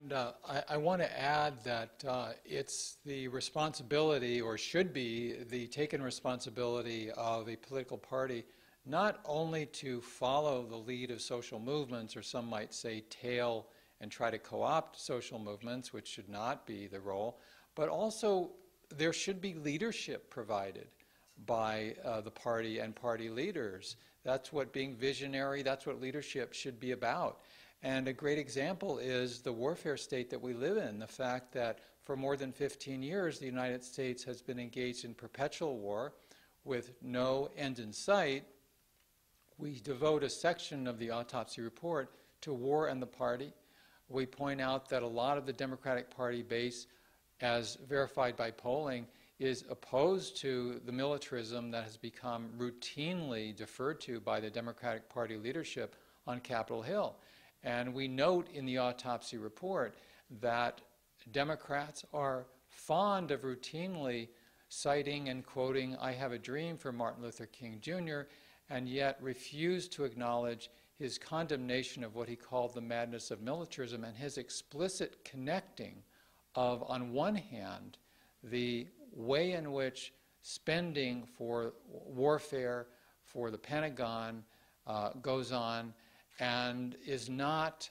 And I want to add that it's the responsibility, or should be the taken responsibility of a political party, not only to follow the lead of social movements, or some might say tail and try to co-opt social movements, which should not be the role, but also there should be leadership provided by the party and party leaders. That's what being visionary, that's what leadership should be about. And a great example is the warfare state that we live in, the fact that for more than 15 years the United States has been engaged in perpetual war with no end in sight. We devote a section of the Autopsy report to war and the party. We point out that a lot of the Democratic Party base, as verified by polling, is opposed to the militarism that has become routinely deferred to by the Democratic Party leadership on Capitol Hill. And we note in the Autopsy report that Democrats are fond of routinely citing and quoting "I Have a Dream" for Martin Luther King Jr., and yet refuse to acknowledge his condemnation of what he called the madness of militarism, and his explicit connecting of, on one hand, the way in which spending for warfare, for the Pentagon, goes on, and is not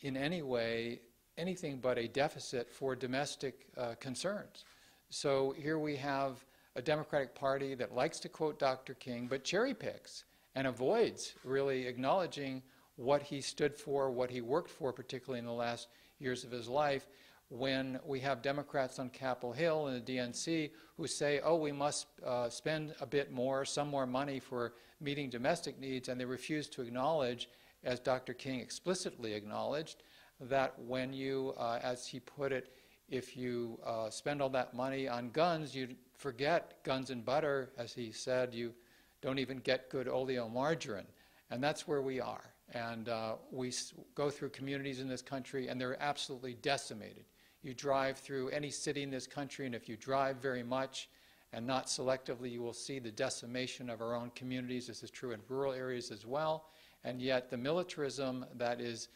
in any way anything but a deficit for domestic concerns. So here we have a Democratic Party that likes to quote Dr. King, but cherry picks and avoids really acknowledging what he stood for, what he worked for, particularly in the last years of his life, when we have Democrats on Capitol Hill and the DNC who say, oh, we must spend a bit more, some more money for meeting domestic needs, and they refuse to acknowledge, as Dr. King explicitly acknowledged, that when you, as he put it, if you spend all that money on guns, you forget guns and butter, as he said, you don't even get good oleomargarine. And that's where we are. And we go through communities in this country, and they're absolutely decimated. You drive through any city in this country, and if you drive very much and not selectively, you will see the decimation of our own communities. This is true in rural areas as well. And yet the militarism that is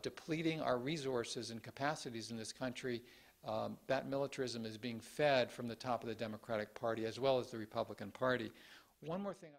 depleting our resources and capacities in this country, that militarism is being fed from the top of the Democratic Party as well as the Republican Party. One more thing.